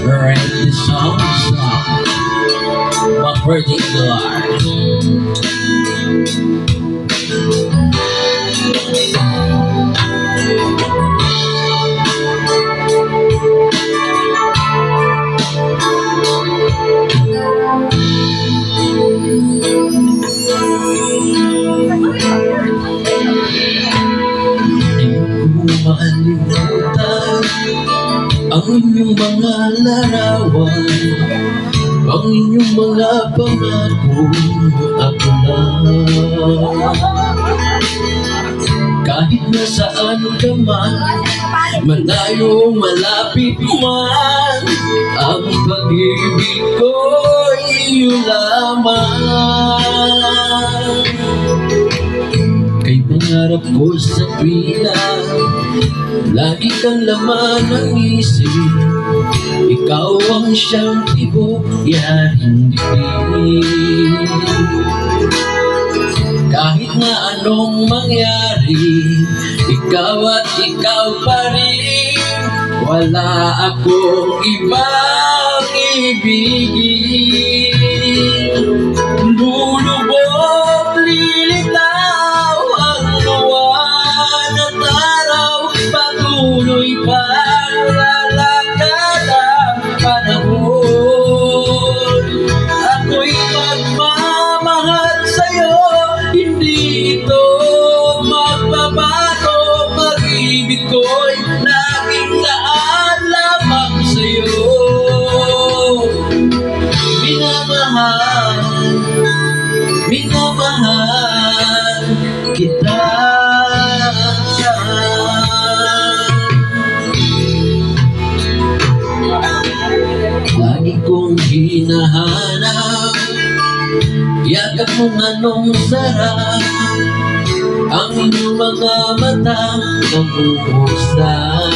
Write the song, my particular. Malimutan ang inyong mga larawan, ang inyong mga pangako, ako lang. Kahit nasaan ka man, malayo malapit man, ang pag-ibig ko'y iyo lamang. Kay pangarap ko sa tuwina, lagi kang laman ng isip. Ikaw ang siyang tibuyaring diin. Kahit na anong mangyari, ikaw at ikaw pa rin. Wala akong ibang ibigin. Lulubog, lilitaw ang buwan at araw, patuloy pang lalakad ang panahon. Ako'y magmamahal sa'yo, hindi ito magbabago. Pag-ibig ko'y laging laan lamang sa'yo. Minamahal, minamahal kita. Lagi kong hinahanap, yakap mong anong sarap, ang inyong mga mata nag-uusap.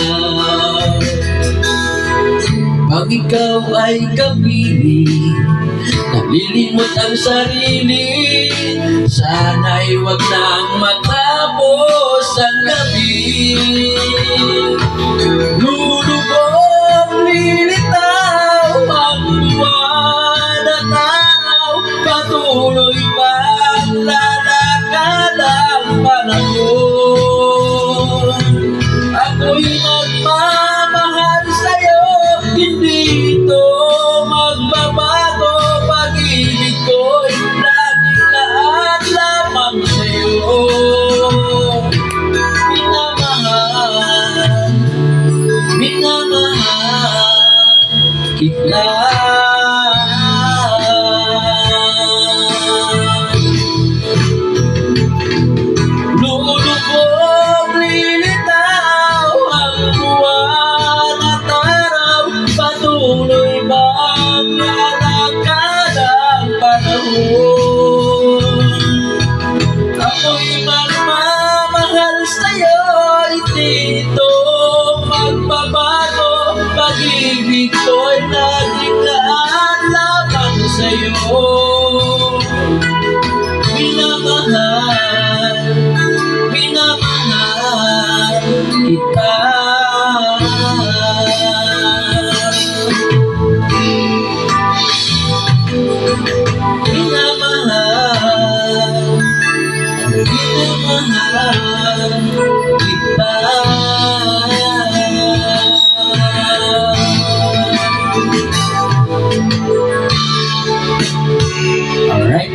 Pag ikaw ay kapiling, nalilimot ang sarili, sana'y wag nang matapos ang gabi. Lulubog, lilitaw ang buwan at araw, patuloy pang lalakad ang panahon. Ako'y magmamahal sa'yo, hindi ito magbabago. Pag-ibig ko'y laging lahat lamang sa'yo. Minamahal, minamahal kita. Lulubog, lilitaw ang buwan at araw, patuloy bang lalakad ang panahon. Ako'y magmamahal sa'yo, hindi ito magbabago. Pag-ibig ko'y laging laan lamang sa'yo. Minamahal, minamahal kita. Minamahal, minamahal kita. Alright.